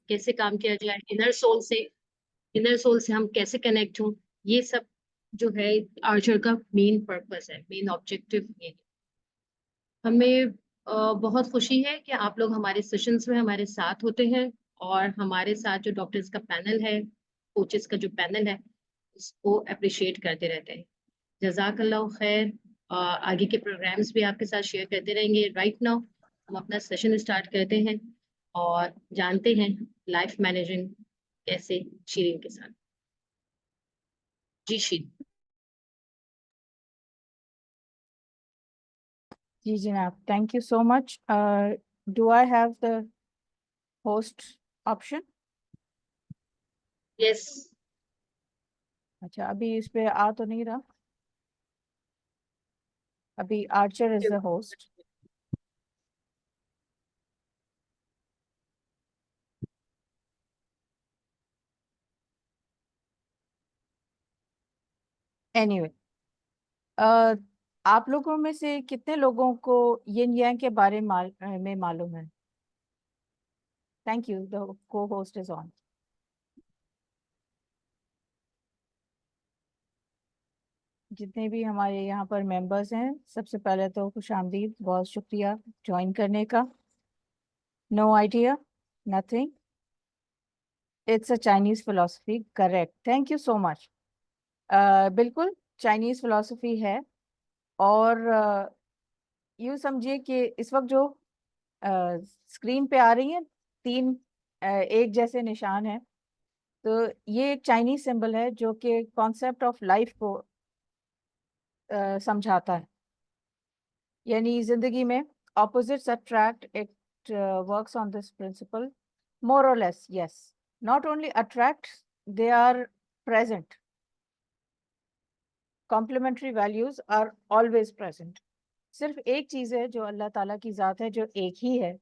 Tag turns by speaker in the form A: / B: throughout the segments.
A: कैसे काम किया जाए, इनर सोल से हम कैसे कनेक्ट हों, ये सब जो है आर्चर का मेन पर्पस है, मेन ऑब्जेक्टिव ये है। हमें बहुत खुशी है कि आप लोग हमारे सेशंस में हमारे साथ होते हैं, और हमारे साथ जो डॉक्टर्स का पैनल है, कोचेस का जो पैनल है, उसको अप्रिशिएट करते रहते हैं। जज़ाकल्लाह खैर। आगे के प्रोग्राम्स भी आपके साथ शेयर करते रहेंगे। राइट नाउ हम अपना सेशन स्टार्ट करते हैं और जानते हैं लाइफ मैनेजिंग कैसे शीरीन के साथ। जी शीरीन।
B: जी जनाब, thank you so much. Do I have the host option?
A: Yes.
B: अच्छा, अभी इस पे आ तो नहीं रहा। अभी Archer is the host. Anyway, आप लोगों में से कितने लोगों को यिन यांग के बारे में मालूम है? थैंक यू, द को होस्ट इज ऑन। जितने भी हमारे यहाँ पर मेंबर्स हैं, सबसे पहले तो खुशामदीद, बहुत शुक्रिया ज्वाइन करने का। No idea, nothing, it's a Chinese philosophy, correct, thank you so much. बिल्कुल चाइनीज फिलोसफी है। और यूँ समझिए कि इस वक्त जो स्क्रीन पे आ रही हैं तीन एक जैसे निशान हैं, तो ये एक चाइनीज सिंबल है जो कि कॉन्सेप्ट ऑफ लाइफ को समझाता है। यानी जिंदगी में opposites attract, it works on this principle more और less. Yes, not only attract, they are present. Complementary values are always present. सिर्फ एक चीज है जो अल्लाह ताला की जात है, जो एक ही है,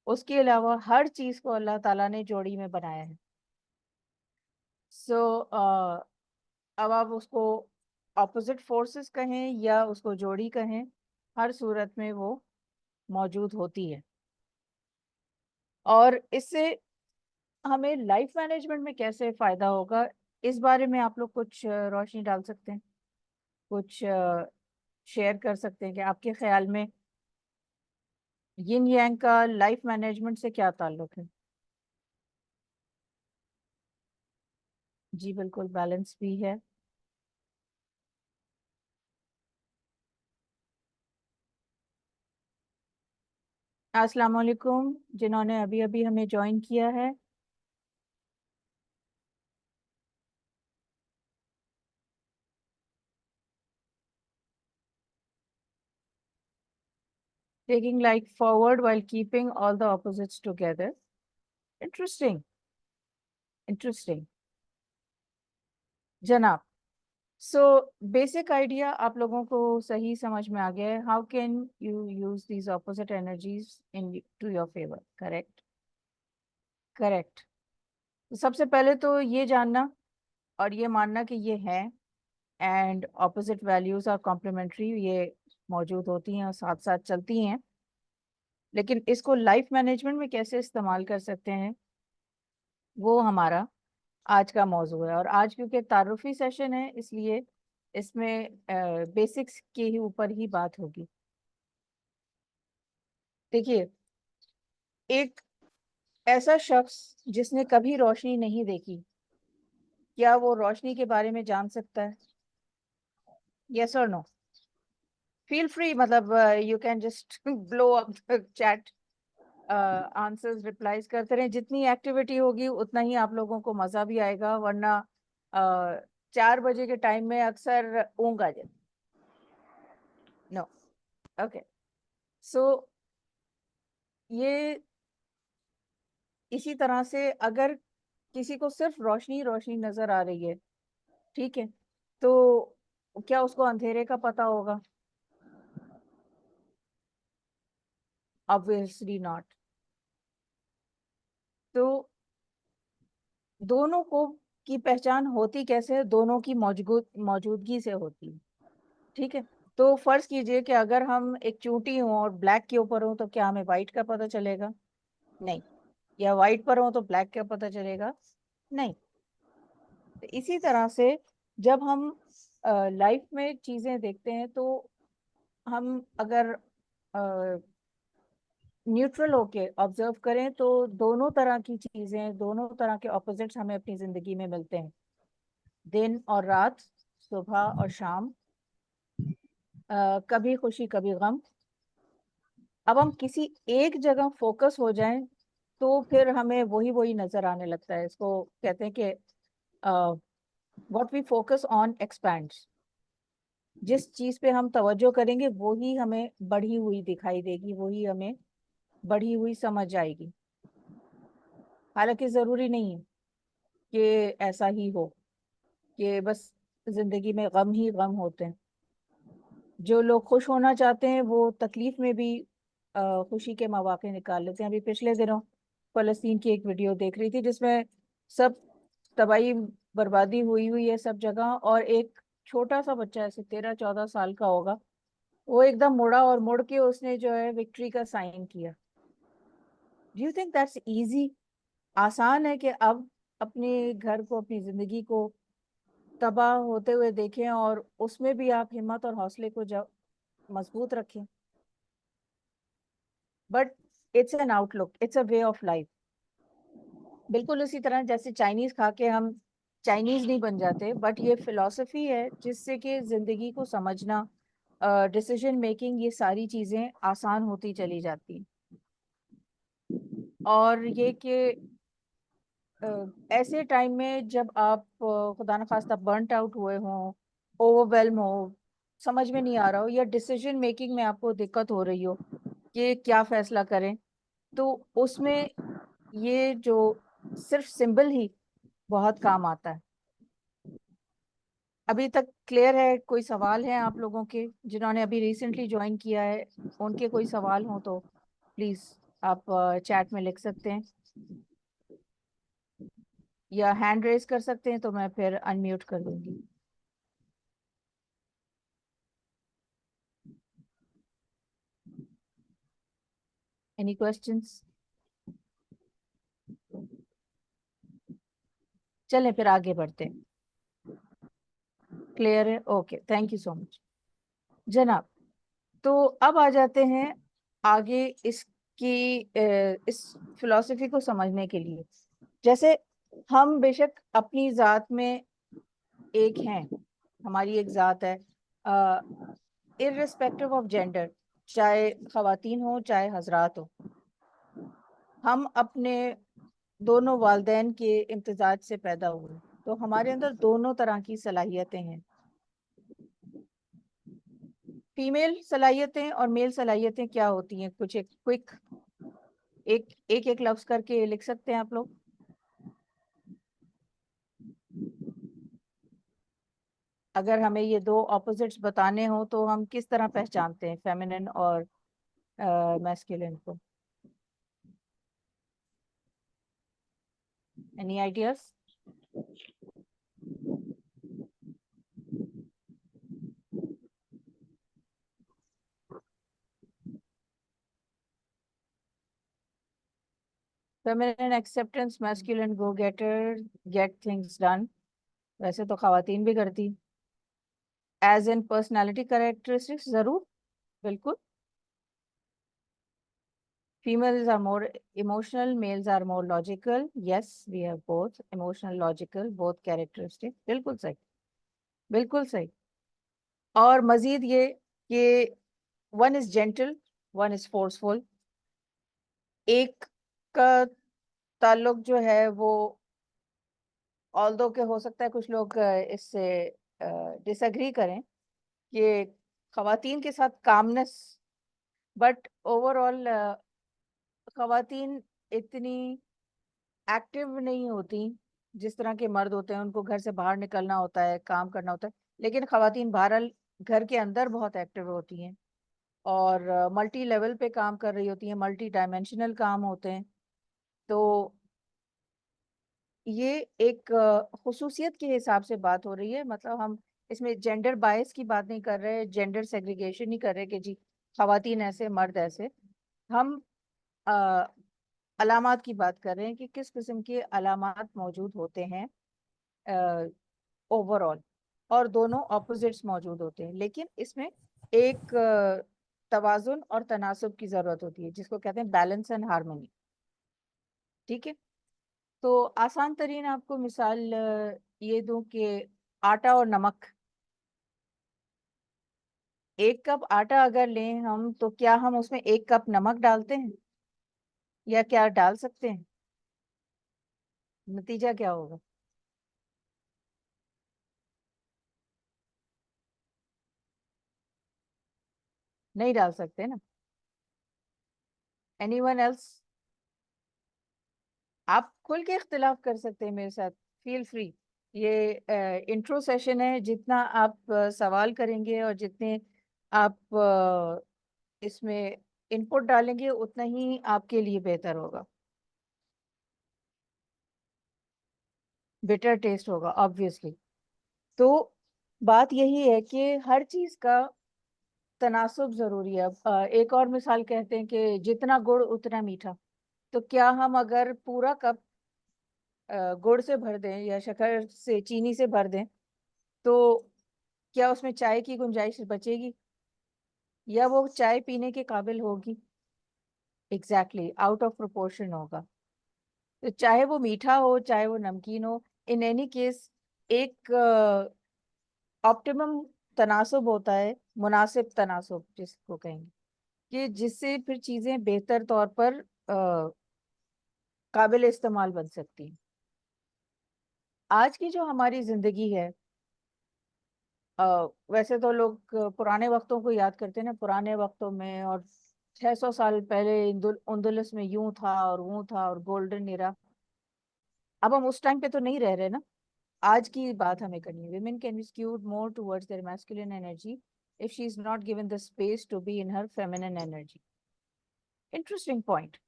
B: उसके अलावा हर चीज को अल्लाह ताला ने जोड़ी में बनाया है। सो अब आप उसको ऑपोजिट फोर्सेस कहें या उसको जोड़ी कहें, हर सूरत में वो मौजूद होती है। और इससे हमें लाइफ मैनेजमेंट में कैसे फायदा होगा, इस बारे में आप लोग कुछ रोशनी डाल सकते हैं, कुछ शेयर कर सकते हैं कि आपके ख्याल में यिन यांग का लाइफ मैनेजमेंट से क्या ताल्लुक है? जी बिल्कुल, बैलेंस भी है। अस्सलाम वालेकुम, जिन्होंने अभी अभी हमें ज्वाइन किया है। Taking life forward while keeping all the opposites together. Interesting, interesting. जनाब, सो बेसिक आइडिया आप लोगों को सही समझ में आ गया है। How can you use these opposite energies in to your favour? Correct, correct. तो सबसे पहले तो ये जानना और ये मानना कि ये है, एंड ऑपोजिट वैल्यूज और कॉम्प्लीमेंट्री ये मौजूद होती हैं और साथ साथ चलती हैं। लेकिन इसको लाइफ मैनेजमेंट में कैसे इस्तेमाल कर सकते हैं, वो हमारा आज का मौजू है। और आज क्योंकि तारुफी सेशन है, इसलिए इसमें बेसिक्स के ही ऊपर ही बात होगी। देखिए, एक ऐसा शख्स जिसने कभी रोशनी नहीं देखी, क्या वो रोशनी के बारे में जान सकता है? यस और नो? फील फ्री, मतलब you can just blow up the chat, answers replies करते रहें। जितनी एक्टिविटी होगी उतना ही आप लोगों को मजा भी आएगा, वरना 4 बजे के टाइम में अक्सर ऊँग आ जाए। No, okay. सो ये इसी तरह से अगर किसी को सिर्फ रोशनी रोशनी नजर आ रही है, ठीक है, तो क्या उसको अंधेरे का पता होगा? Obviously not. तो दोनों को की पहचान होती कैसे है? दोनों की मौजूदगी से होती है, ठीक है। तो फर्ज कीजिए कि अगर हम एक चूंटी हों और ब्लैक के ऊपर हो, तो क्या हमें वाइट का पता चलेगा? नहीं। या व्हाइट पर हो तो ब्लैक क्या पता चलेगा? नहीं। तो इसी तरह से जब हम लाइफ में चीजें देखते हैं तो हम अगर न्यूट्रल होके ऑब्जर्व करें तो दोनों तरह की चीजें, दोनों तरह के ऑपोजिट्स हमें अपनी जिंदगी में मिलते हैं, दिन और रात, सुबह और शाम, कभी खुशी कभी गम। अब हम किसी एक जगह फोकस हो जाएं तो फिर हमें वही वही नजर आने लगता है। इसको कहते हैं कि what we focus on expands. जिस चीज पे हम तवज्जो करेंगे वो ही हमें बढ़ी हुई दिखाई देगी, वही हमें बढ़ी हुई समझ आएगी। हालांकि जरूरी नहीं है कि ऐसा ही हो कि बस जिंदगी में गम ही गम होते हैं। जो लोग खुश होना चाहते हैं वो तकलीफ में भी खुशी के मौके निकाल लेते हैं। अभी पिछले दिनों फलस्तीन की एक वीडियो देख रही थी जिसमें सब तबाही बर्बादी हुई हुई है सब जगह, और एक छोटा सा बच्चा ऐसे 13-14 साल का होगा, वो एकदम मुड़ा और मुड़ के उसने जो है विक्ट्री का साइन किया। Do you think that's easy? आसान है कि अब अपने घर को, अपनी जिंदगी को तबाह होते हुए देखें और उसमें भी आप हिम्मत और हौसले को जब मजबूत रखें? But it's an outlook, it's a way of life. बिल्कुल उसी तरह जैसे चाइनीज खा के हम चाइनीज नहीं बन जाते, बट ये फिलॉसफी है जिससे कि जिंदगी को समझना, डिसीजन मेकिंग, ये सारी चीजें आसान होती चली जाती हैं। और ये कि ऐसे टाइम में जब आप खुदा न खास्ता बर्नट आउट हुए हों, ओवरवेल्म हो, समझ में नहीं आ रहा हो, या डिसीजन मेकिंग में आपको दिक्कत हो रही हो कि क्या फैसला करें, तो उसमें ये जो सिर्फ सिंबल ही बहुत काम आता है। अभी तक क्लियर है? कोई सवाल है आप लोगों के जिन्होंने अभी रिसेंटली ज्वाइन किया है? उनके कोई सवाल हो तो प्लीज आप चैट में लिख सकते हैं या हैंड रेज कर सकते हैं, तो मैं फिर अनम्यूट कर दूंगी। Any questions? चलें फिर आगे बढ़ते हैं। क्लियर है? Okay, thank you so much जनाब। तो अब आ जाते हैं आगे इसकी इस फिलॉसफी को समझने के लिए। जैसे हम बेशक अपनी जात में एक हैं, हमारी एक जात है, इररिस्पेक्टिव ऑफ जेंडर, चाहे खवातीन हो चाहे हजरात हो। हम अपने दोनों वालदैन के इम्तिजाज से पैदा हुए, तो हमारे अंदर दोनों तरह की सलाहियतें हैं। फीमेल सलाहियतें और मेल सलाहियतें क्या होती हैं? कुछ एक क्विक एक लफ्ज करके लिख सकते हैं आप लोग? अगर हमें ये दो ऑपोजिट्स बताने हो तो हम किस तरह पहचानते हैं फेमिनिन और मैस्कुलिन को? Any ideas? Feminine acceptance, masculine go getter, get things done. वैसे तो खवातीन भी करती। एज इन पर्सनालिटी कैरेक्टरिस्टिक्स, जरूर, बिल्कुल। Females are more emotional, males are more logical. Yes, we have both emotional, logical, both characteristics. बिल्कुल सही, बिल्कुल सही। और मजीद ये कि one is gentle, one is forceful. एक का ताल्लुक जो है वो, ऑल्दो के हो सकता है कुछ लोग इससे डिसएग्री करें कि खवातीन के साथ कामनेस, बट ओवरऑल खवातीन इतनी एक्टिव नहीं होती जिस तरह के मर्द होते हैं। उनको घर से बाहर निकलना होता है, काम करना होता है, लेकिन खवातीन बहरहाल घर के अंदर बहुत एक्टिव होती हैं और मल्टी लेवल पे काम कर रही होती हैं, मल्टी डायमेंशनल काम होते हैं। तो ये एक खुसूसियत के हिसाब से बात हो रही है। मतलब हम इसमें जेंडर बायस की बात नहीं कर रहे, जेंडर सेग्रीगेशन नहीं कर रहे कि जी खवातीन ऐसे मर्द ऐसे। हम अलामात की बात कर रहे हैं कि किस किस्म के अलामात मौजूद होते हैं ओवरऑल, और दोनों ऑपोजिट्स मौजूद होते हैं, लेकिन इसमें एक तवाजुन और तनासुब की जरूरत होती है, जिसको कहते हैं बैलेंस एंड हार्मनी। ठीक है, तो आसान तरीन आपको मिसाल ये दूं कि आटा और नमक। एक कप आटा अगर लें हम, तो क्या हम उसमें एक कप नमक डालते हैं, या क्या डाल सकते हैं? नतीजा क्या होगा? नहीं डाल सकते ना। Anyone else? आप खुल के इख्तिलाफ कर सकते हैं मेरे साथ, फील फ्री। ये इंट्रो सेशन है, जितना आप सवाल करेंगे और जितने आप इसमें इनपुट डालेंगे, उतना ही आपके लिए बेहतर होगा। बेटर टेस्ट होगा ऑब्वियसली। तो बात यही है कि हर चीज का तनासुब जरूरी है। एक और मिसाल कहते हैं कि जितना गुड़ उतना मीठा। तो क्या हम अगर पूरा कप गुड़ से भर दें या शक्कर से, चीनी से भर दें, तो क्या उसमें चाय की गुंजाइश बचेगी, या वो चाय पीने के काबिल होगी? एग्जैक्टली, आउट ऑफ प्रोपोर्शन होगा। तो चाहे वो मीठा हो चाहे वो नमकीन हो, इन एनी केस एक ऑप्टिमम तनासुब होता है, मुनासिब तनासुब जिसको कहेंगे, कि जिससे फिर चीजें बेहतर तौर पर काबिल इस्तेमाल बन सकती हैं। आज की जो हमारी जिंदगी है, वैसे तो लोग पुराने वक्तों को याद करते हैं ना, पुराने वक्तों में, और 600 साल पहले उंदुलस में यूं था और वो था और गोल्डन इरा। अब हम उस टाइम पे तो नहीं रह रहे ना। आज की बात हमें करनी है। women can be skewed more towards their masculine energy if she is not given the space to be in her feminine energy. Interesting point.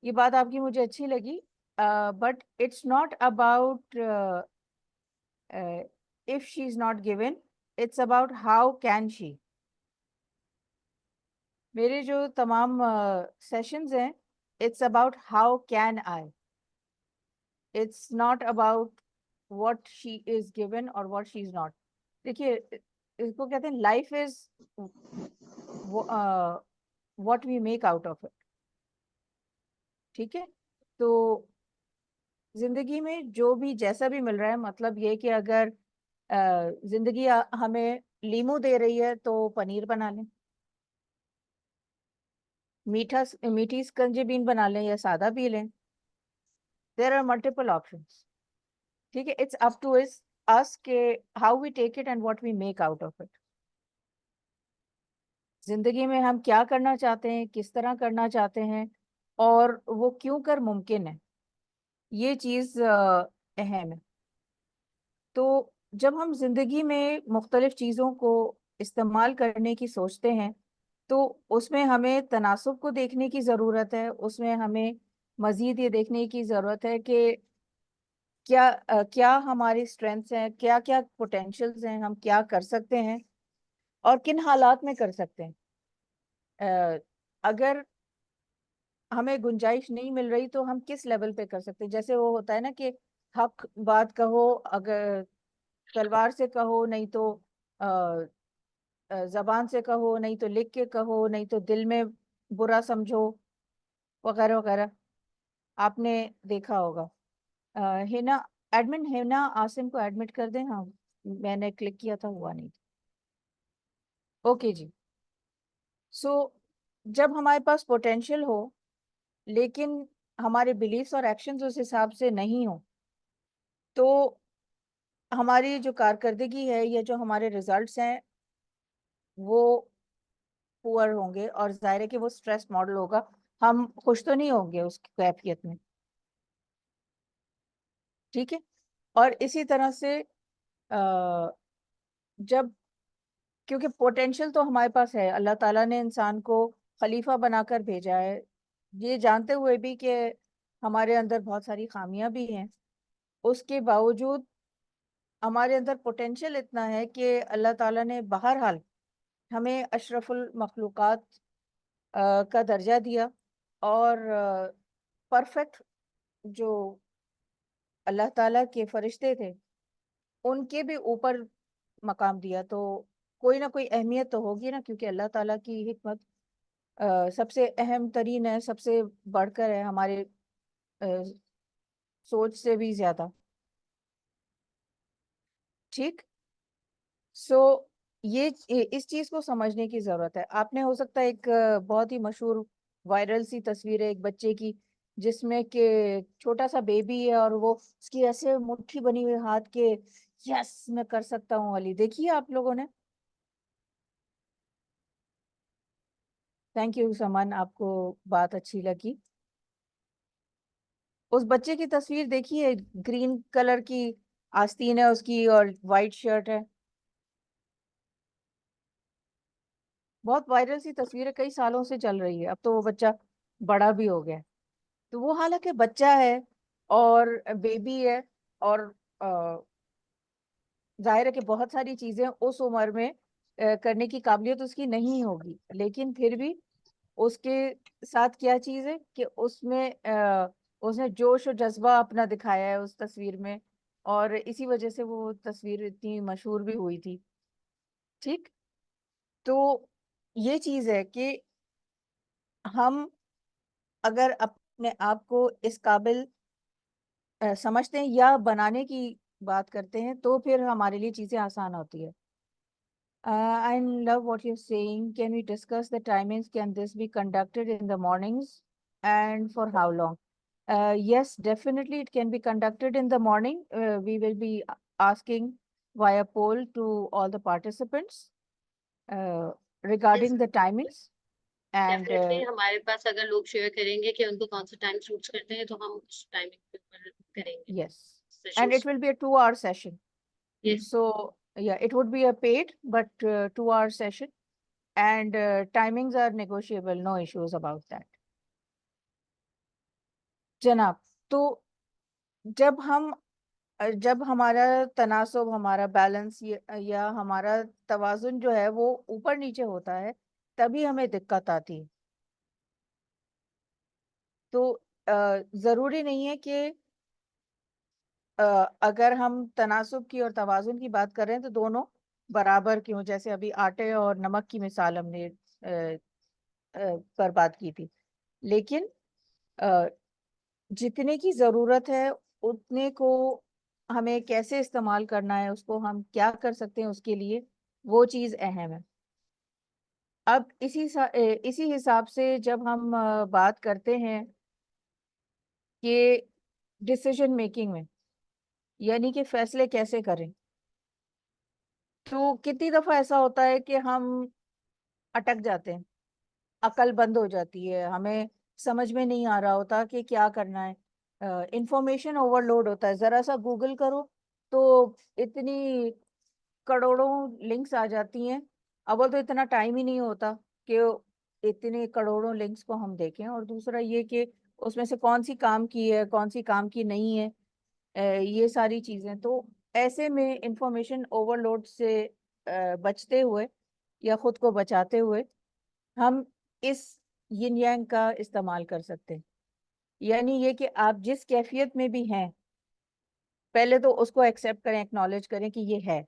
B: ये बात आपकी मुझे अच्छी लगी। But it's not about if she is not given, it's about how can she. मेरे जो तमाम sessions हैं, it's about how can I. It's not about what she is given or what she is not. देखिए, इसको कहते हैं life is what we make out of it. ठीक है, तो जिंदगी में जो भी जैसा भी मिल रहा है, मतलब ये कि अगर जिंदगी हमें लीमू दे रही है तो पनीर बना लें, मीठी स्कंजी बना लें, या सादा पी लें। There are multiple options. ठीक है, it's up to is us के how we take it and what we make out of it. जिंदगी में हम क्या करना चाहते हैं, किस तरह करना चाहते हैं, और वो क्यों कर मुमकिन है, ये चीज अहम है। तो जब हम जिंदगी में मुख्तलिफ चीज़ों को इस्तेमाल करने की सोचते हैं, तो उसमें हमें तनासुब को देखने की ज़रूरत है। उसमें हमें मज़ीद ये देखने की ज़रूरत है कि क्या हमारी स्ट्रेंथ्स हैं, क्या क्या पोटेंशियल्स हैं, हम क्या कर सकते हैं और किन हालात में कर सकते हैं। अगर हमें गुंजाइश नहीं मिल रही, तो हम किस लेवल पे कर सकते हैं। जैसे वो होता है ना कि हक बात कहो, अगर तलवार से कहो, नहीं तो जबान से कहो, नहीं तो लिख के कहो, नहीं तो दिल में बुरा समझो, वगैरह वगैरह। आपने देखा होगा। हिना, एडमिन हिना आसिम को एडमिट कर दें। हाँ, मैंने क्लिक किया था, हुआ नहीं। ओके जी। सो जब हमारे पास पोटेंशियल हो, लेकिन हमारे बिलीफ्स और एक्शंस उस हिसाब से नहीं हो, तो हमारी जो कारकर्दगी है या जो हमारे रिजल्ट्स हैं, वो पुअर होंगे, और जाहिर है कि वो स्ट्रेस मॉडल होगा। हम खुश तो नहीं होंगे उस कैफियत में। ठीक है, और इसी तरह से जब, क्योंकि पोटेंशियल तो हमारे पास है, अल्लाह ताला ने इंसान को खलीफा बनाकर भेजा है, ये जानते हुए भी कि हमारे अंदर बहुत सारी खामियां भी हैं। उसके बावजूद हमारे अंदर पोटेंशियल इतना है कि अल्लाह ताला ने बहरहाल हमें अशरफुल मखलूक़ात का दर्जा दिया, और परफेक्ट जो अल्लाह ताला के फरिश्ते थे उनके भी ऊपर मकाम दिया, तो कोई ना कोई अहमियत तो होगी ना, क्योंकि अल्लाह ताला की हिकमत सबसे अहम तरीन है, सबसे बढ़कर है, हमारे अ, सोच से भी ज्यादा। ठीक। सो इस चीज को समझने की जरूरत है। आपने हो सकता है एक बहुत ही मशहूर वायरल सी तस्वीर है एक बच्चे की, जिसमें के छोटा सा बेबी है और वो उसकी ऐसे मुट्ठी बनी हुई हाथ के, यस मैं कर सकता हूँ वाली, देखिए आप लोगों ने। थैंक यू समन, आपको बात अच्छी लगी। उस बच्चे की तस्वीर देखिए, ग्रीन कलर की आस्तीन है उसकी और वाइट शर्ट है। बहुत वायरल सी तस्वीर है, कई सालों से चल रही है, अब तो वो बच्चा बड़ा भी हो गया है। तो वो हालांकि बच्चा है और बेबी है, और अ, जाहिर है कि बहुत सारी चीजें उस उम्र में करने की काबिलियत उसकी नहीं होगी, लेकिन फिर भी उसके साथ क्या चीज है कि उसने जोश और जज्बा अपना दिखाया है उस तस्वीर में, और इसी वजह से वो तस्वीर इतनी मशहूर भी हुई थी। ठीक। तो ये चीज है कि हम अगर अपने आप को इस काबिल समझते हैं या बनाने की बात करते हैं, तो फिर हमारे लिए चीजें आसान होती है। I love what you're saying. Can we discuss the timings? Can this be conducted in the mornings and for how long? Yes, definitely it can be conducted in the morning. We will be asking via poll to all the participants uh,
A: Yes,
B: regarding the timings. And
A: definitely हमारे पास अगर लोग share करेंगे कि उनको कौन सा time suits करते हैं तो हम उस टाइमिंग पे ऊपर करेंगे
B: yes, and it
A: sessions.
B: will be a 2 hour session.
A: Yes.
B: So yeah, it would be a paid but 2 hour session, and timings are negotiable, no issues about that. जनाब, तो जब हम जब हमारा तनासुब, हमारा बैलेंस या हमारा तवाजुन जो है वो ऊपर नीचे होता है, तभी हमें दिक्कत आती है। तो जरूरी नहीं है कि अ, अगर हम तनासुब की और तवाजुन की बात कर रहे हैं तो दोनों बराबर क्यों, जैसे अभी आटे और नमक की मिसाल हमने पर बात की थी। लेकिन अ, जितने की जरूरत है उतने को हमें कैसे इस्तेमाल करना है, उसको हम क्या कर सकते हैं उसके लिए, वो चीज अहम है। अब इसी हिसाब से जब हम बात करते हैं कि डिसीजन मेकिंग में, यानी कि फैसले कैसे करें, तो कितनी दफा ऐसा होता है कि हम अटक जाते हैं, अकल बंद हो जाती है, हमें समझ में नहीं आ रहा होता कि क्या करना है। इंफॉर्मेशन ओवरलोड होता है, जरा सा गूगल करो तो इतनी करोड़ों लिंक्स आ जाती हैं। अव्वल तो इतना टाइम ही नहीं होता कि इतने करोड़ों लिंक्स को हम देखें, और दूसरा ये कि उसमें से कौन सी काम की है कौन सी काम की नहीं है, ये सारी चीजें। तो ऐसे में इंफॉर्मेशन ओवरलोड से बचते हुए या खुद को बचाते हुए हम इस यिन यांग का इस्तेमाल कर सकते हैं। यानी ये कि आप जिस कैफियत में भी हैं, पहले तो उसको एक्सेप्ट करें, एक्नॉलेज करें कि ये है,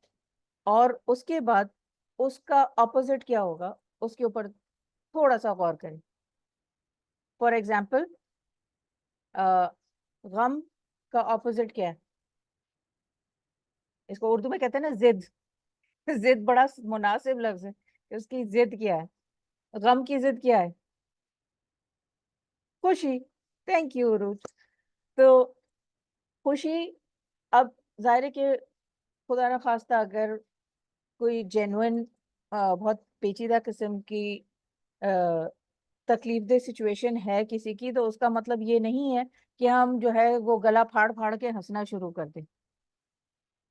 B: और उसके बाद उसका ऑपोजिट क्या होगा उसके ऊपर थोड़ा सा गौर करें। फॉर एग्जाम्पल, गम का ऑपोजिट क्या है? इसको उर्दू में कहते हैं ना जिद। जिद बड़ा मुनासिब लफ्ज है कि उसकी जिद क्या है। गम की जिद क्या है? खुशी। Thank you Ruth. तो खुशी, अब जाहिर है कि खुदा न खास्ता अगर कोई जेन्युइन बहुत पेचीदा किस्म की तकलीफ दे सिचुएशन है किसी की, तो उसका मतलब ये नहीं है कि हम जो है वो गला फाड़ फाड़ के हंसना शुरू कर दें,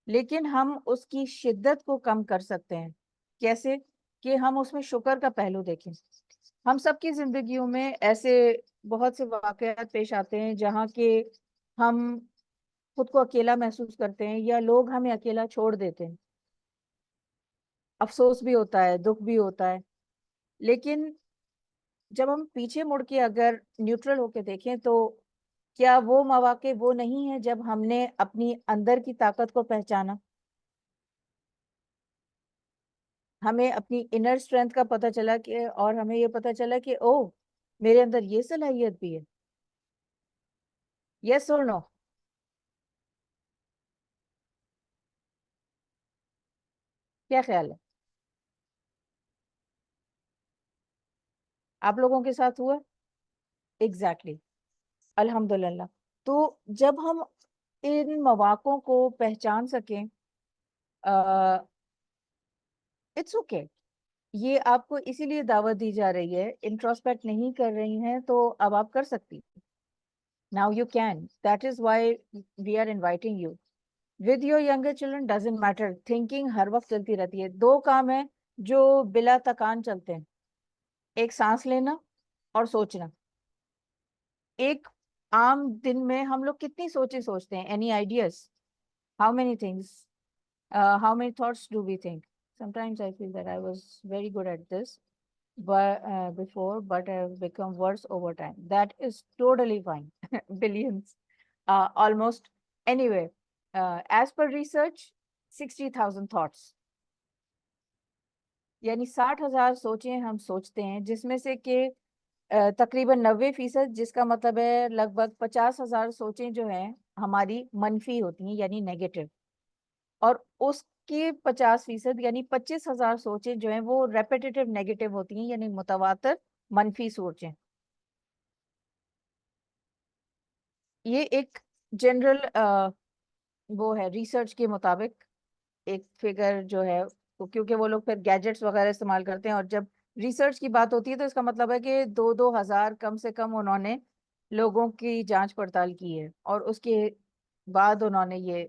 B: लेकिन हम उसकी शिद्दत को कम कर सकते हैं। कैसे? कि हम उसमें शुक्र का पहलू देखें। हम सबकी जिंदगियों में ऐसे बहुत से वाकयात पेश आते हैं जहाँ के हम खुद को अकेला महसूस करते हैं या लोग हमें अकेला छोड़ देते हैं। अफसोस भी होता है, दुख भी होता है, लेकिन जब हम पीछे मुड़ के अगर न्यूट्रल होके देखें तो क्या वो मौके वो नहीं है जब हमने अपनी अंदर की ताकत को पहचाना, हमें अपनी इनर स्ट्रेंथ का पता चला कि, और हमें ये पता चला कि ओ मेरे अंदर ये सलाहियत भी है। यस और नो? क्या ख्याल है आप लोगों के साथ हुआ? Exactly exactly. अल्हम्दुलिल्लाह। तो जब हम इन मौकों को पहचान सकें, इट्स ओके ये आपको इसीलिए दावत दी जा रही है, इंट्रोस्पेक्ट नहीं कर रही हैं तो अब आप कर सकती, now you can, that is why we are inviting you. With your younger children doesn't matter, thinking हर वक्त चलती रहती है। दो काम है जो बिला तकान चलते हैं, एक सांस लेना और सोचना। एक आम दिन में हम लोग कितनी सोचें सोचते हैं? Any ideas? How many things, how many thoughts do we think? Sometimes I feel that I was very good at this but before, but I've become worse over time. That is totally fine. Billions, almost. Anyway, as per research, 60,000 thoughts, यानी 60,000 सोचें हम सोचते हैं, जिसमें से कि तकरीबन 90%, जिसका मतलब है लगभग 50,000 सोचें जो हैं हमारी मनफी होती हैं, यानी नेगेटिव। और उसके 50% यानी 25,000 सोचें जो हैं वो रेपिटेटिव नेगेटिव होती हैं, यानी मुतवातर मनफी सोचें। ये एक जनरल वो है रिसर्च के मुताबिक एक फिगर जो है, तो क्योंकि वो लोग फिर गैजेट्स वगैरह इस्तेमाल करते हैं, और जब रिसर्च की बात होती है तो इसका मतलब है कि 2-2 हज़ार कम से कम उन्होंने लोगों की जांच पड़ताल की है, और उसके बाद उन्होंने ये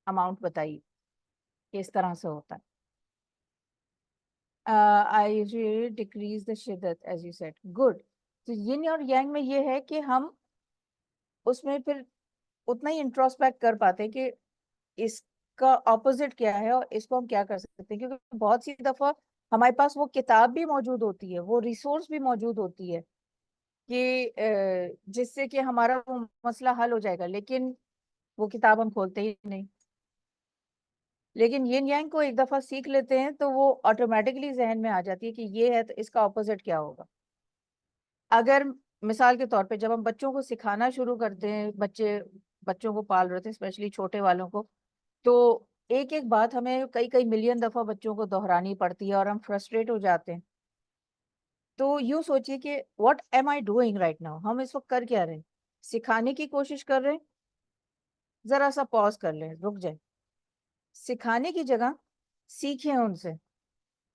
B: अमाउंट बताई कि इस तरह से होता है। आई डिक्रीज द शिद्दत एज यू सेड, गुड। तो यिन और यांग में ये है कि हम उसमें फिर उतना ही इंट्रोस्पेक्ट कर पाते हैं कि इसका ऑपोजिट क्या है और इसको हम क्या कर सकते हैं, क्योंकि बहुत सी दफा हमारे पास वो किताब भी मौजूद होती है, वो रिसोर्स भी मौजूद होती है कि जिससे कि हमारा वो मसला हल हो जाएगा, लेकिन वो किताब हम खोलते ही नहीं। लेकिन यिन यांग को एक दफा सीख लेते हैं तो वो ऑटोमेटिकली जहन में आ जाती है कि ये है तो इसका ऑपोजिट क्या होगा। अगर मिसाल के तौर पे जब हम बच्चों को सिखाना शुरू करते हैं, बच्चों को पाल रहे थे स्पेशली छोटे वालों को, तो एक एक बात हमें कई कई मिलियन दफा बच्चों को दोहरानी पड़ती है और हम फ्रस्ट्रेट हो जाते हैं। तो यूं सोचिए कि what am I doing right now, हम इस वक्त कर क्या रहे हैं? सिखाने की कोशिश कर रहे हैं? जरा सा पॉज कर लें, रुक जाए। सिखाने की जगह सीखें उनसे।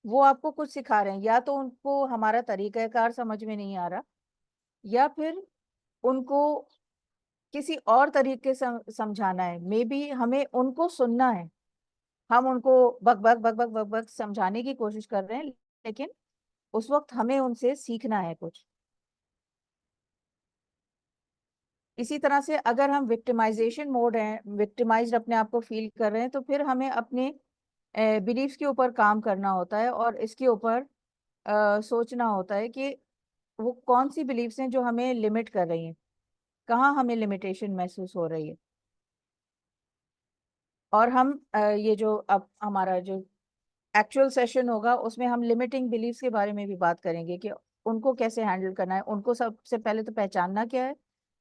B: वो आपको कुछ सिखा रहे हैं, या तो उनको हमारा तरीकाकार समझ में नहीं आ रहा, या फिर उनको किसी और तरीके से समझाना है, मे बी हमें उनको सुनना है। हम उनको बक बक बक बक बक बक समझाने की कोशिश कर रहे हैं, लेकिन उस वक्त हमें उनसे सीखना है कुछ। इसी तरह से अगर हम विक्टिमाइजेशन मोड हैं, विक्टिमाइज्ड अपने आप को फील कर रहे हैं, तो फिर हमें अपने बिलीफ्स के ऊपर काम करना होता है, और इसके ऊपर सोचना होता है कि वो कौन सी बिलीफ्स हैं जो हमें लिमिट कर रही हैं, कहाँ हमें लिमिटेशन महसूस हो रही है। और हम ये जो अब हमारा जो एक्चुअल सेशन होगा उसमें हम लिमिटिंग बिलीफ्स के बारे में भी बात करेंगे कि उनको कैसे हैंडल करना है, उनको सबसे पहले तो पहचानना क्या है,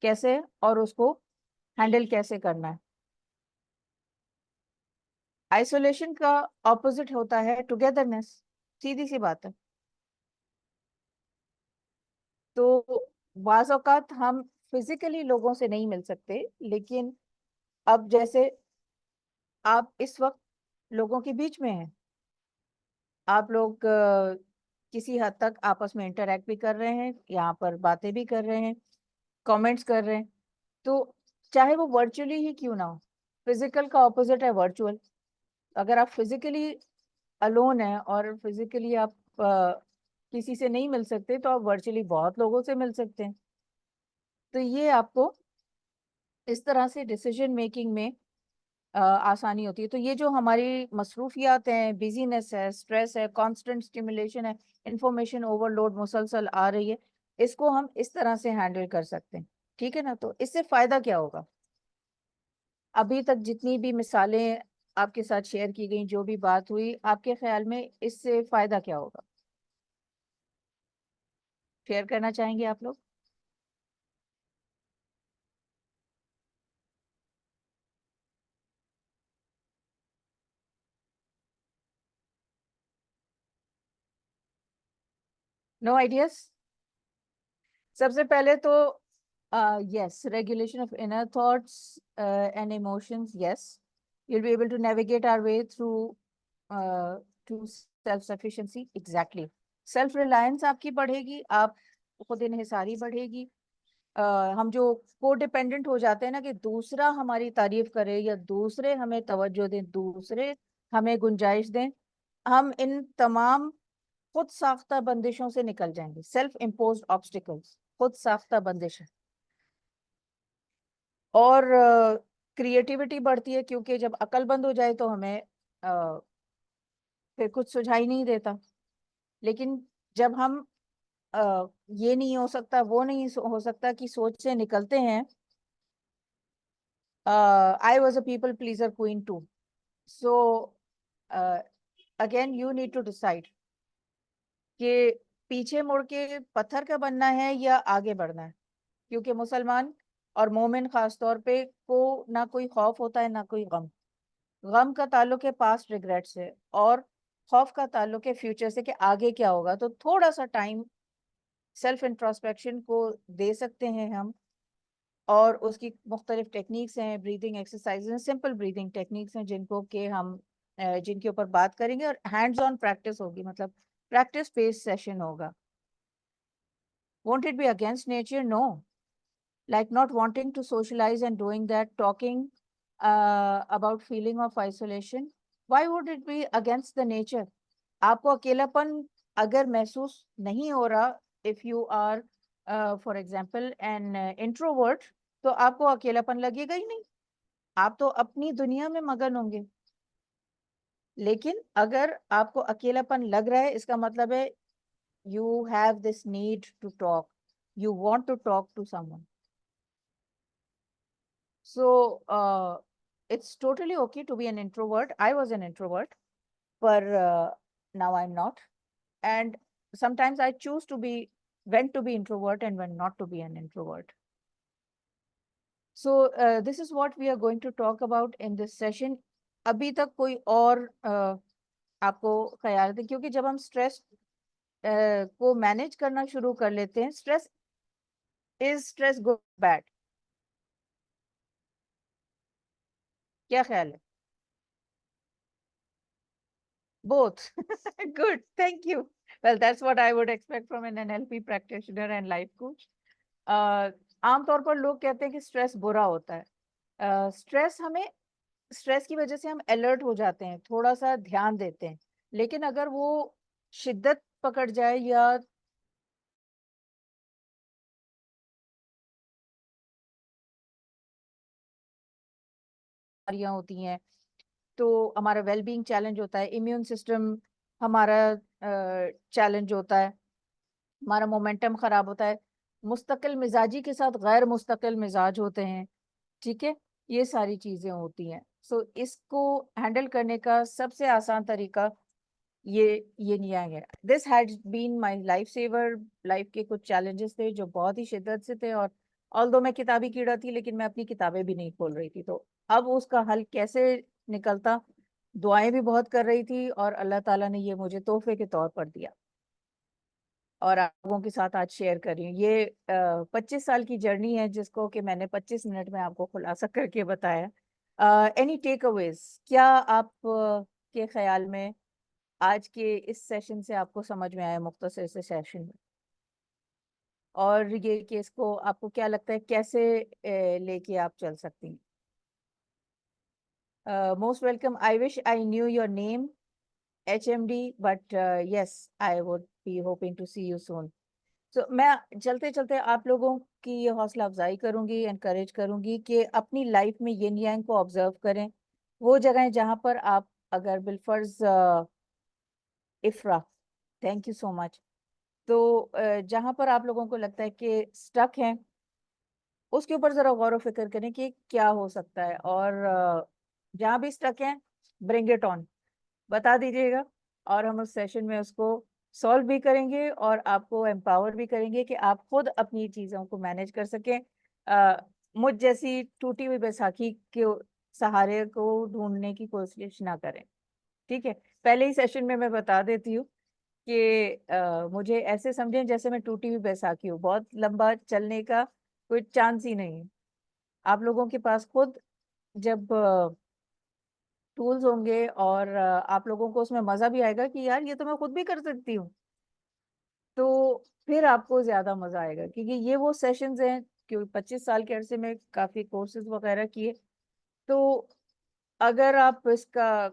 B: कैसे, और उसको हैंडल कैसे करना है। आइसोलेशन का ऑपोजिट होता है टुगेदरनेस, सीधी सी बात है। तो बाज़ औक़ात हम फिजिकली लोगों से नहीं मिल सकते, लेकिन अब जैसे आप इस वक्त लोगों के बीच में हैं, आप लोग किसी हद तक आपस में इंटरेक्ट भी कर रहे हैं, यहाँ पर बातें भी कर रहे हैं, कमेंट्स कर रहे हैं। तो चाहे वो वर्चुअली ही क्यों ना हो, फिजिकल का ऑपोजिट है वर्चुअल। अगर आप फिजिकली अलोन है और फिजिकली आप किसी से नहीं मिल सकते, तो आप वर्चुअली बहुत लोगों से मिल सकते हैं। तो ये आपको इस तरह से डिसीजन मेकिंग में आसानी होती है। तो ये जो हमारी मसरूफियात हैं, बिजीनेस है, स्ट्रेस है, कांस्टेंट स्टिमुलेशन है, इंफॉर्मेशन ओवरलोड मुसलसल आ रही है, इसको हम इस तरह से हैंडल कर सकते हैं, ठीक है ना। तो इससे फायदा क्या होगा? अभी तक जितनी भी मिसालें आपके साथ शेयर की गई, जो भी बात हुई, आपके ख्याल में इससे फायदा क्या होगा? शेयर करना चाहेंगे आप लोग? No ideas? सबसे पहले तो yes, regulation of inner thoughts and emotions. Yes, you'll be able to navigate our way through to self-sufficiency. Exactly. Self-reliance आपकी बढ़ेगी, आप खुद इन्हिसारी बढ़ेगी। हम जो को-डिपेंडेंट हो जाते हैं ना, कि दूसरा हमारी तारीफ करे या दूसरे हमें तवज्जो दें, दूसरे हमें गुंजाइश दें, हम इन तमाम खुद साख्ता बंदिशों से निकल जाएंगे। सेल्फ इम्पोज्ड ऑब्स्टिकल्स, खुद साख्ता बंदिशें। और क्रिएटिविटी बढ़ती है, क्योंकि जब अकल बंद हो जाए तो हमें फिर कुछ सुझाई नहीं देता। लेकिन जब हम ये नहीं हो सकता, वो नहीं हो सकता कि सोच से निकलते हैं। I was a people pleaser queen too. So again you need to decide कि पीछे मुड़ के पत्थर का बनना है या आगे बढ़ना है। क्योंकि मुसलमान और मोमिन खास तौर पे को ना कोई खौफ होता है ना कोई गम। गम का ताल्लुक है पास्ट रिग्रेट से, और खौफ का ताल्लुक है फ्यूचर से कि आगे क्या होगा। तो थोड़ा सा टाइम सेल्फ इंट्रोस्पेक्शन को दे सकते हैं हम, और उसकी मुख्तलिफ टेक्निक्स हैं, ब्रीदिंग एक्सरसाइज हैं, सिंपल ब्रीदिंग टेक्निक्स हैं, जिनको कि हम जिनके ऊपर बात करेंगे, और हैंड्स ऑन प्रैक्टिस होगी, मतलब प्रैक्टिस बेस्ड सेशन होगा। Won't it be against nature? No. Like not wanting to socialize and doing that, talking about feeling of isolation. Why would it be against the nature? आपको अकेलापन अगर महसूस नहीं हो रहा, if you are for example an introvert, तो आपको अकेलापन लगेगा ही नहीं, आप तो अपनी दुनिया में मगन होंगे। लेकिन अगर आपको अकेलापन लग रहा है, इसका मतलब है you have this need to talk, you want to talk to someone. So it's totally okay to be an introvert. I was an introvert, but now I'm not. And sometimes I choose to be, when to be introvert and when not to be an introvert. So this is what we are going to talk about in this session. अभी तक कोई और आपको ख्याल है? क्योंकि जब हम स्ट्रेस को मैनेज करना शुरू कर लेते हैं, स्ट्रेस गुड बैड, क्या ख्याल है? Both. Good. Thank you. Well, that's what I would expect from an NLP practitioner and life coach. आमतौर पर लोग कहते हैं कि स्ट्रेस बुरा होता है। स्ट्रेस की वजह से हम अलर्ट हो जाते हैं, थोड़ा सा ध्यान देते हैं। लेकिन अगर वो शिद्दत पकड़ जाए या बीमारियां होती हैं, तो हमारा वेलबींग चैलेंज होता है, इम्यून सिस्टम हमारा चैलेंज होता है, हमारा मोमेंटम खराब होता है, मुस्तकिल मिजाजी के साथ गैर मुस्तकिल मिजाज होते हैं, ठीक है, ये सारी चीजें होती हैं। सो इसको हैंडल करने का सबसे आसान तरीका ये न्याय है। This had been my life saver. Life के कुछ चैलेंजेस थे जो बहुत ही शिद्दत से थे, और ऑल्दो मैं किताबी कीड़ा थी, लेकिन मैं अपनी किताबें भी नहीं खोल रही थी। तो अब उसका हल कैसे निकलता? दुआएं भी बहुत कर रही थी, और अल्लाह ताला ने ये मुझे तोहफे के तौर पर दिया, और आप लोगों के साथ आज शेयर कर रही हूँ। ये 25 साल की जर्नी है, जिसको कि मैंने 25 मिनट में आपको खुलासा करके बताया। Any takeaways? क्या आप के ख्याल में आज के इस सेशन से आपको समझ में आया, मुख्तसर से सेशन में? और ये केस को आपको क्या लगता है कैसे लेके आप चल सकती हैं? Most welcome. I wish I knew your name HMD, but yes, I would be hoping to see you soon. So मैं चलते चलते आप लोगों की ये हौसला अफजाई करूंगी, एनकरेज करूंगी कि अपनी लाइफ में यिन यांग को ऑब्जर्व करें। वो जगह जहां पर आप, अगर बिलफर्ज Ifra, thank you so much, तो जहां पर आप लोगों को लगता है कि स्टक हैं, उसके ऊपर जरा गौर व फिक्र करें कि क्या हो सकता है, और जहां भी स्टक हैं, ब्रिंग इट ऑन, बता दीजिएगा, और हम उस सेशन में उसको सॉल्व भी करेंगे और आपको एम्पावर भी करेंगे कि आप खुद अपनी चीज़ों को मैनेज कर सकें। मुझ जैसी टूटी हुई बैसाखी के सहारे को ढूंढने की कोशिश ना करें, ठीक है। पहले ही सेशन में मैं बता देती हूँ कि मुझे ऐसे समझें जैसे मैं टूटी हुई बैसाखी हूँ, बहुत लंबा चलने का कोई चांस ही नहीं है। आप लोगों के पास खुद जब टूल्स होंगे और आप लोगों को उसमें मजा भी आएगा कि यार ये तो मैं खुद भी कर सकती हूँ, तो फिर आपको ज्यादा मजा आएगा, क्योंकि ये वो सेशंस हैं, क्योंकि 25 साल के अरसे में काफी कोर्सेज वगैरह किए, तो अगर आप इसका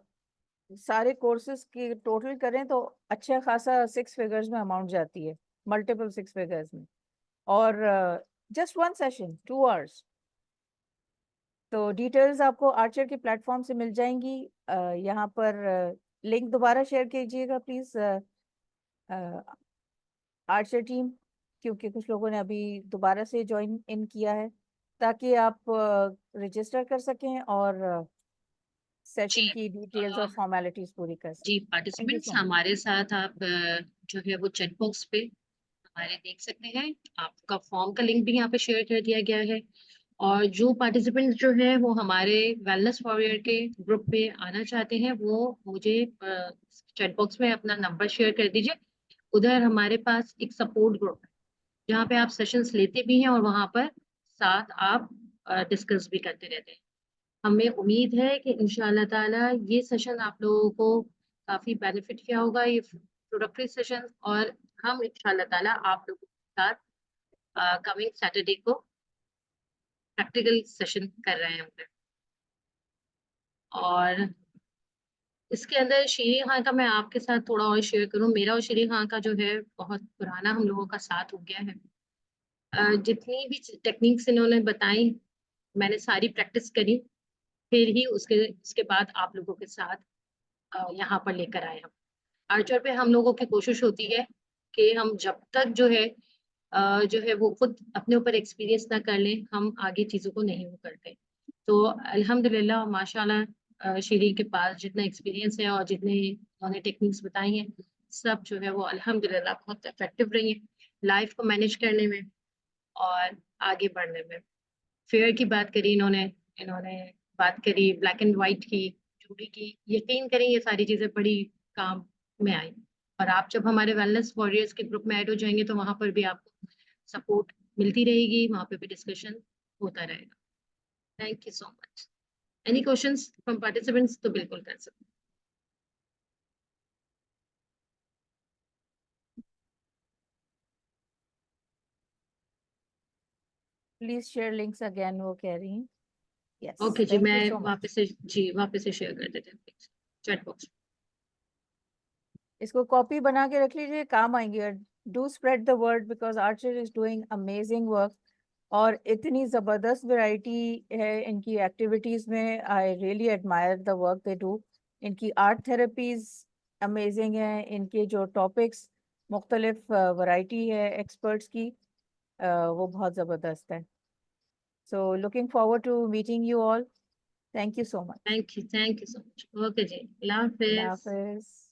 B: सारे कोर्सेज की टोटल करें तो अच्छा खासा 6 फिगर्स में अमाउंट जाती है, मल्टीपल 6 फिगर्स में, और जस्ट वन सेशन 2 आवर्स। तो डिटेल्स आपको आर्चर के प्लेटफॉर्म से मिल जाएंगी। यहाँ पर लिंक दोबारा शेयर कीजिएगा प्लीज, आर्चर टीम, क्योंकि कुछ लोगों ने अभी दोबारा से ज्वाइन इन किया है, ताकि आप रजिस्टर कर सकें और
A: जी
B: सेशन की डिटेल्स और फॉर्मेलिटीज पूरी कर
A: जी
B: सकें। Thank you
A: participants
B: so much.
A: हमारे साथ आप जो है वो चैट बॉक्स पे हमारे देख सकते हैं। आपका फॉर्म का लिंक भी यहाँ पे शेयर कर दिया गया है। और जो पार्टिसिपेंट्स जो है वो हमारे वेलनेस वॉरियर के ग्रुप पे आना चाहते हैं, वो मुझे चैट बॉक्स में अपना नंबर शेयर कर दीजिए। उधर हमारे पास एक सपोर्ट ग्रुप है जहाँ पे आप सेशंस लेते भी हैं और वहाँ पर साथ आप डिस्कस भी करते रहते हैं। हमें उम्मीद है कि इंशाल्लाह ताला ये सेशन आप लोगों को काफी बेनिफिट किया होगा, ये प्रोडक्टिव सेशन। और हम इंशाल्लाह ताला आप लोगों के साथ कमिंग सैटरडे को प्रैक्टिकल सेशन कर रहे हैं उधर। और इसके अंदर शीरी खां का मैं आपके साथ थोड़ा और शेयर करूं, मेरा और शीरी खां का जो है बहुत पुराना हम लोगों का साथ हो गया है। जितनी भी टेक्निक्स इन्होंने बताई मैंने सारी प्रैक्टिस करी, फिर ही उसके उसके बाद आप लोगों के साथ यहाँ पर लेकर आए हम। आर्चर पे हम लोगों की कोशिश होती है कि हम जब तक जो है वो खुद अपने ऊपर एक्सपीरियंस ना कर लें, हम आगे चीजों को नहीं वो करते। तो अल्हम्दुलिल्लाह माशाल्लाह शीरी के पास जितना एक्सपीरियंस है और जितने उन्होंने टेक्निक्स बताई हैं, सब जो है वो अल्हम्दुलिल्लाह बहुत इफेक्टिव रही है लाइफ को मैनेज करने में और आगे बढ़ने में। फेयर की बात करी इन्होंने, इन्होंने बात करी ब्लैक एंड व्हाइट की, जूडी की। यकीन करें ये सारी चीजें बड़ी काम में आई। और आप जब हमारे वेलनेस वॉरियर्स के ग्रुप में ऐड हो जाएंगे तो वहां पर भी आपको सपोर्ट मिलती रहेगी, वहां पे भी डिस्कशन होता रहेगा। Thank you so much. Any questions from participants तो बिल्कुल कर सकते
B: प्लीज शेयर लिंक्स अगेन, वो कह रही हैं।
A: हैं।
B: यस,
A: ओके जी,
B: थैंक
A: मैं
B: यू सो मच।
A: वापस से शेयर कर देते हैं चैट बॉक्स।
B: इसको कॉपी बना के रख लीजिए, काम आएंगे। और do spread the word, because Archer is doing amazing work, और इतनी जबरदस्त वैरायटी है इनकी एक्टिविटीज में। I really admire the work they do. इनकी आर्ट थेरेपीज अमेजिंग है, इनके जो टॉपिक्स मुख्तलिफ वैरायटी है एक्सपर्ट्स की, वो बहुत ज़बरदस्त है। So looking forward to meeting you all. Thank you so much.
A: Thank you so much. Okay जी, अल्लाह
B: अल्लाह
A: हाफिज।
B: हाफिज।